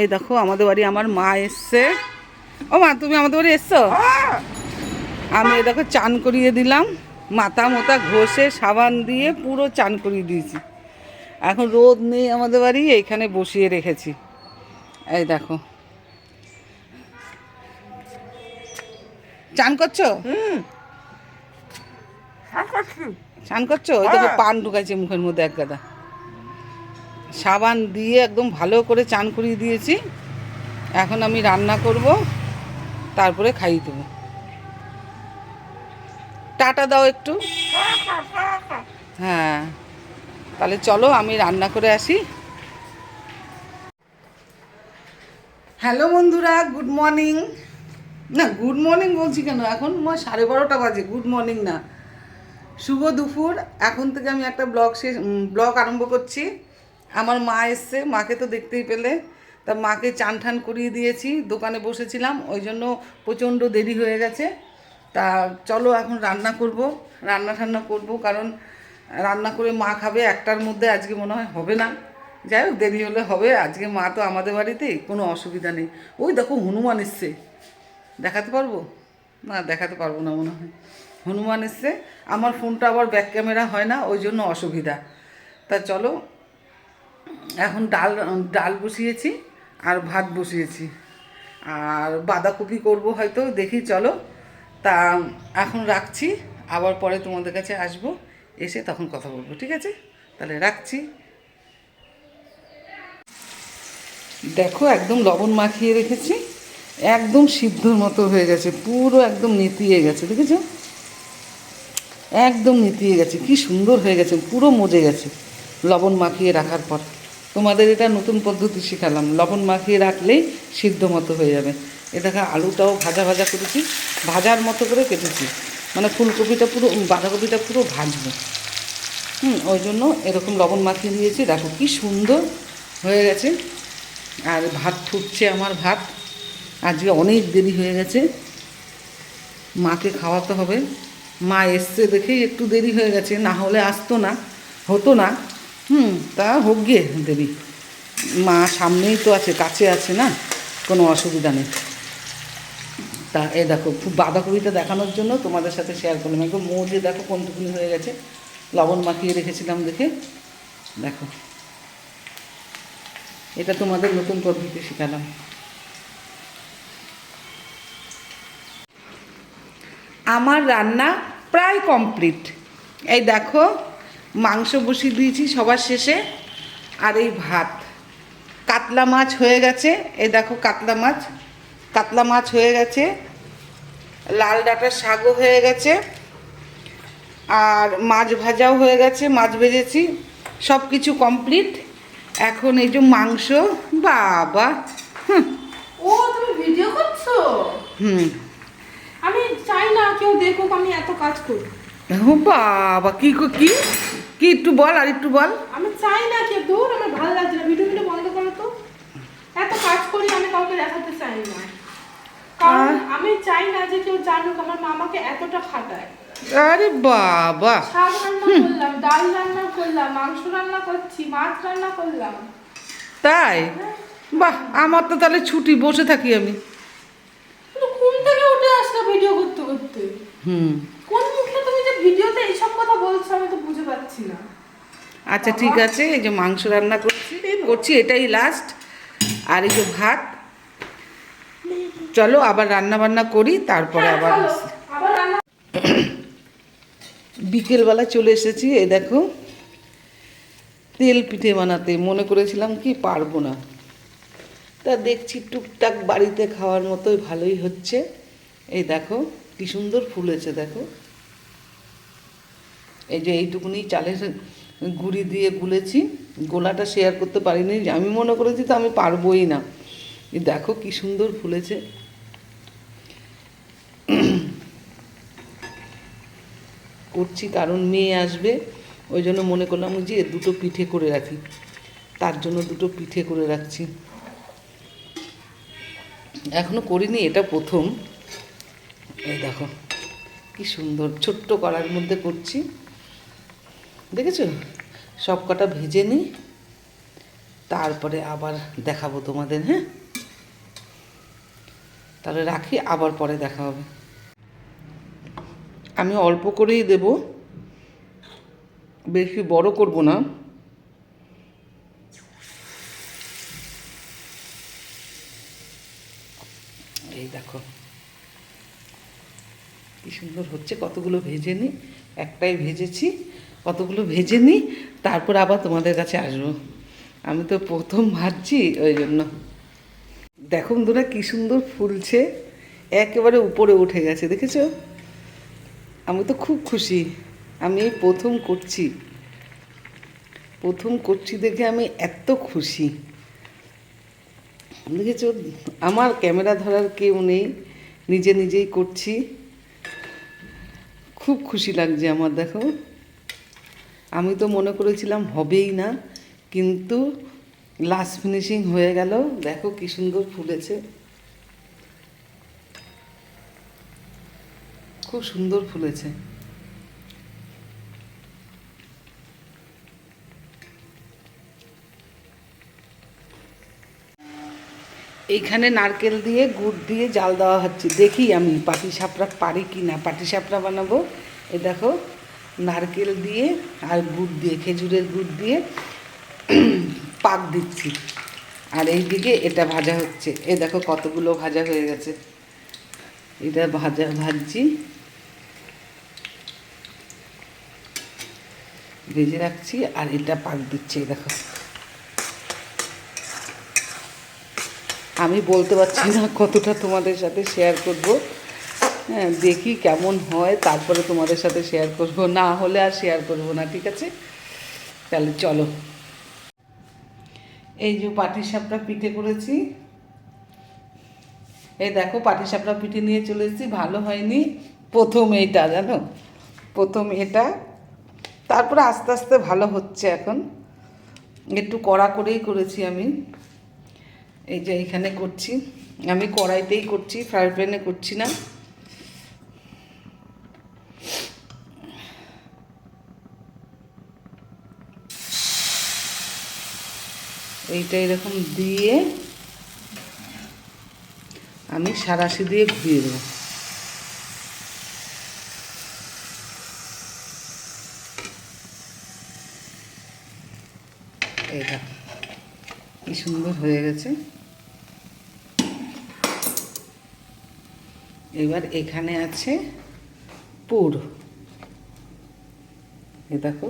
এই দেখো আমাদের বাড়ি আমার মা এসছে। ও মা, তুমি আমাদের বাড়ি এসছো? আমি এই দেখো চান করিয়ে দিলাম, মাথা মোথা ঘষে সাবান দিয়ে পুরো চান করিয়ে দিয়েছি। এখন রোদ নেই আমাদের বাড়ি, এইখানে বসিয়ে রেখেছি। এই দেখো, চান করছো? চান করছো? ওই দেখো পান ঢুকাইছে মুখের মধ্যে এক গাদা। সাবান দিয়ে একদম ভালো করে চান করিয়ে দিয়েছি। এখন আমি রান্না করব, তারপরে খাইয়ে দেবো। টাটা দাও একটু। হ্যাঁ, তাহলে চলো আমি রান্না করে আসি। হ্যালো বন্ধুরা, গুড মর্নিং। না, গুড মর্নিং বলছি কেন, এখন 12:30 বাজে। গুড মর্নিং না, শুভ দুপুর। এখন থেকে আমি একটা ব্লগ আরম্ভ করছি। আমার মা এসছে, মাকে তো দেখতেই পেলে। তা মাকে চান ঠান করিয়ে দিয়েছি, দোকানে বসেছিলাম, ওই জন্য প্রচণ্ড দেরি হয়ে গেছে। তা চলো এখন রান্না করব, রান্না করব, কারণ রান্না করে মা খাবে 1টার মধ্যে। আজকে মনে হয় হবে না, যাই হোক দেরি হলে হবে। আজকে মা তো আমাদের বাড়িতেই, কোনো অসুবিধা নেই। ওই দেখো হনুমান এসছে, দেখাতে পারবো না? দেখাতে পারবো না মনে হয়। হনুমান এসছে। আমার ফোনটা আবার ব্যাক ক্যামেরা হয় না, ওই জন্য অসুবিধা। তা চলো, এখন ডাল ডাল বসিয়েছি আর ভাত বসিয়েছি, আর বাঁধাকপি করব হয়তো, দেখি চলো। তা এখন রাখছি, আবার পরে তোমাদের কাছে আসবো, এসে তখন কথা বলবো, ঠিক আছে? তাহলে রাখছি। দেখো একদম লবণ মাখিয়ে রেখেছি, একদম সিদ্ধর মতো হয়ে গেছে, পুরো একদম নেতিয়ে গেছে, দেখেছো? একদম নেতিয়ে গেছে, কি সুন্দর হয়ে গেছে, পুরো মজে গেছে লবণ মাখিয়ে রাখার পর। তোমাদের এটা নতুন পদ্ধতি শেখালাম, লবণ মাখিয়ে রাখলেই সিদ্ধ মতো হয়ে যাবে। এ দেখা আলুটাও ভাজা ভাজা করেছি, ভাজার মতো করে কেটেছি, মানে ফুলকপিটা পুরো, বাঁধাকপিটা পুরো ভাজবো। ওই জন্য এরকম লবণ মাখিয়ে দিয়েছি। দেখো কি সুন্দর হয়ে গেছে। আর ভাত ফুটছে আমার, ভাত আজকে অনেক দেরি হয়ে গেছে, মাকে খাওয়াতে হবে। মা এসছে দেখেই একটু দেরি হয়ে গেছে, না হলে আসতো না, হতো না। তা হোক গিয়ে দেরি, মা সামনেই তো আছে, কাছে আছে না, কোনো অসুবিধা নেই। তা এ দেখো, খুব বাঁধাকপিটা দেখানোর জন্য তোমাদের সাথে শেয়ার করলাম। একদম মজে দেখো কোনটুকুনি হয়ে গেছে, লবণ মাখিয়ে রেখেছিলাম দেখে। দেখো, এটা তোমাদের নতুন পদ্ধতি শেখালাম। আমার রান্না প্রায় কমপ্লিট। এই দেখো, মাংস বসিয়ে দিয়েছি সবার শেষে, আর এই ভাত। কাতলা মাছ হয়ে গেছে, এই দেখো কাতলা মাছ হয়ে গেছে, লাল ডাঁটার শাকও হয়ে গেছে, আর মাছ ভাজাও হয়ে গেছে, মাছ ভেজেছি, সব কিছু কমপ্লিট। এখন এই যে মাংস, বাবা। ও, তুমি ভিডিও করছো? হুম। আমি চাই না কেউ দেখুক আমি এত কাজ করি। ও বাবা, কি কি কি একটু বল, আর একটু বল। আমি চাই না কেউ, দূর, আমার ভালো লাগছে না। ভিডিও বন্ধ করো তো। এত কাজ করি আমি কাউকে দেখাতে চাই না, কারণ আমি চাই না যে কেউ জানুক আমার মামাকে এতটা খাটায়। আরে বাবা, শাক রান্না করলাম, ডাল রান্না করলাম, মাংস রান্না করছি, মাছ রান্না করলাম। তাই? বাহ, আমার তো তাহলে ছুটি, বসে থাকি আমি। কিন্তু ঘুম থেকে উঠে আসলে ভিডিও করতে করতে কোন মুখে তুমি যে ভিডিওতে এইসব কথা বলছো আমি তো বুঝে পাচ্ছি না। আচ্ছা ঠিক আছে, এই যে মাংস রান্না করছি, এটাই লাস্ট। আর এই যে ভাত। চলো আবার রান্না বান্না করি, তারপরে আবার বিকেলবেলা চলে এসেছি। এই দেখো, তেল পিঠে বানাতে মনে করেছিলাম কি পারবো না, তা দেখছি টুকটাক বাড়িতে খাওয়ার মতোই ভালোই হচ্ছে। এই দেখো কি সুন্দর ফুলেছে, দেখো। এই যে এইটুকুনি চালের গুঁড়ি দিয়ে গুলেছি, গোলাটা শেয়ার করতে পারিনি, আমি মনে করেছি তো আমি পারবোই না। এই দেখো কি সুন্দর ফুলেছে। করছি কারণ মেয়ে আসবে, ওই জন্য মনে করলাম যে দুটো পিঠে করে রাখি, তার জন্য দুটো পিঠে করে রাখছি। এখনো করিনি, এটা প্রথম। এই দেখো কি সুন্দর ছোট্ট কড়ার মধ্যে করছি, দেখেছো? সব কটা ভেজে নিই, তারপরে আবার দেখাবো তোমাদের। হ্যাঁ, তাহলে রাখি, আবার পরে দেখা হবে। আমি অল্প করেই দেব, বেশি বড় করব না। এই দেখো কি সুন্দর হচ্ছে। কতগুলো ভেজে নিই, একটাই ভেজেছি, কতগুলো ভেজে নিই, তারপর আবার তোমাদের কাছে আসবো। আমি তো প্রথম ভাজছি, ওই জন্য। দেখো বন্ধুরা কি সুন্দর ফুলছে, একেবারে উপরে উঠে গেছে, দেখেছো? আমি তো খুব খুশি। আমি এই প্রথম করছি দেখে আমি এত খুশি। দেখেছো, আমার ক্যামেরা ধরার কেউ নেই, নিজে নিজেই করছি, খুব খুশি লাগছে আমার। দেখো, আমি তো মনে করেছিলাম হবেই না, কিন্তু লাস্ট ফিনিশিং হয়ে গেল। দেখো কি সুন্দর ফুলেছে, খুব সুন্দর ফুলেছে। এইখানে নারকেল দিয়ে গুড় দিয়ে জাল দেওয়া হচ্ছে। দেখি আমি পাটিসাপটা পারি কি না। পাটিসাপটা বানাবো। এই দেখো, নারকেল দিয়ে আর গুড় দিয়ে, খেজুরের গুড় দিয়ে পাক দিচ্ছি। আর এইদিকে এটা ভাজা হচ্ছে। এই দেখো কতগুলো ভাজা হয়ে গেছে। এটা ভাজছি, ভেজে রাখছি, আর এটা পাক দিচ্ছি। দেখো, আমি বলতে পারছি না কতটা তোমাদের সাথে শেয়ার করব। হ্যাঁ, দেখি কেমন হয়, তারপরে তোমাদের সাথে শেয়ার করব, না হলে আর শেয়ার করব না। ঠিক আছে, তাহলে চলো। এই যে পাটিসাপটা পিঠে করেছি, এই দেখো পাটিসাপটা পিঠে নিয়ে চলে এসেছি। ভালো হয়নি, প্রথম এইটা, জানো, প্রথম এটা, তারপরে আস্তে আস্তে ভালো হচ্ছে। এখন একটু কড়া করেই করেছি আমি। এই যে এখানে করছি, আমি কড়াইতেই করছি, ফ্রাই প্যানে করছি না। এইটা এরকম দিয়ে আমি সাঁড়াশি দিয়ে ঘুরিয়ে দেবো। এই দেখো কি সুন্দর হয়ে গেছে। এবার এখানে আছে পুর। এই দেখো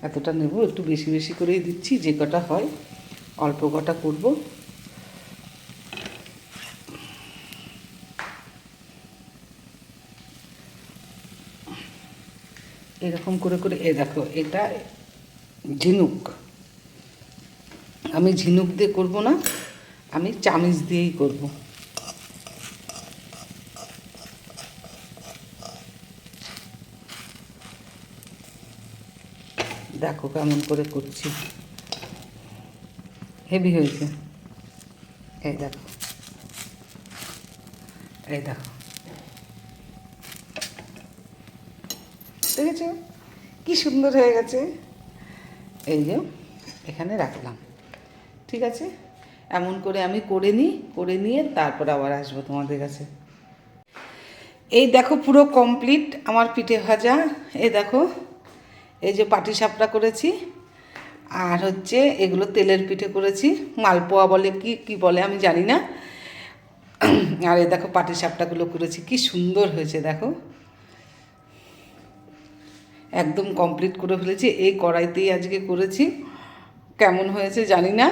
এতটা নেব, একটু বেশি বেশি করেই দিচ্ছি, যে কটা হয় অল্প কটা করব। এরকম করে করে, এ দেখো এটা ঝিনুক, আমি ঝিনুক দিয়ে করব না, আমি চামিচ দিয়েই করব। দেখো কেমন করে করছি, হেভি হয়েছে। এই দেখো, এই দেখো, দেখেছো কি সুন্দর হয়ে গেছে। এই যে এখানে রাখলাম, ঠিক আছে। এমন করে আমি করে নিয়ে তারপর আবার আসবো তোমাদের কাছে। এই দেখো পুরো কমপ্লিট আমার পিঠে ভাজা। এই দেখো, এই যে পাটিসাপটা করেছি, আর হচ্ছে এগুলো তেলের পিঠে করেছি, মালপোয়া বলে কি বলে আমি জানি না। আর এই দেখো পাটিসাপটাগুলো করেছি, কি সুন্দর হয়েছে দেখো, একদম কমপ্লিট করে ফেলেছি। এই কড়াইতেই আজকে করেছি, কেমন হয়েছে জানি না।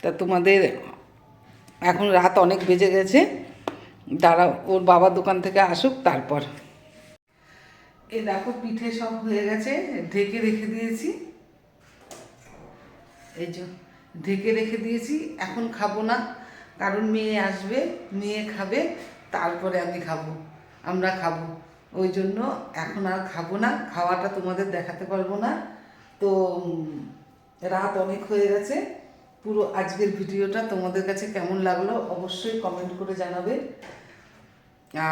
তা তোমাদের, এখন রাত অনেক বেজে গেছে, দাঁড়া ওর বাবা দোকান থেকে আসুক তারপর। এই দেখো পিঠে সব হয়ে গেছে, ঢেকে রেখে দিয়েছি। এই যে ঢেকে রেখে দিয়েছি, এখন খাবো না, কারণ মেয়ে আসবে, মেয়ে খাবে, তারপরে আমি খাবো, আমরা খাবো। ওই জন্য এখন আর খাবো না, খাওয়াটা তোমাদের দেখাতে পারবো না। তো রাত অনেক হয়ে গেছে। পুরো আজকের ভিডিওটা তোমাদের কাছে কেমন লাগলো অবশ্যই কমেন্ট করে জানাবে।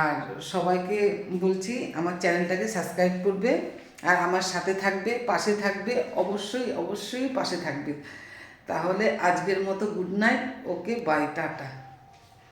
আর সবাইকে বলছি আমার চ্যানেলটাকে সাবস্ক্রাইব করবে, আর আমার সাথে থাকবে, পাশে থাকবে, অবশ্যই অবশ্যই পাশে থাকবে। তাহলে আজকের মতো good night, okay bye, tata.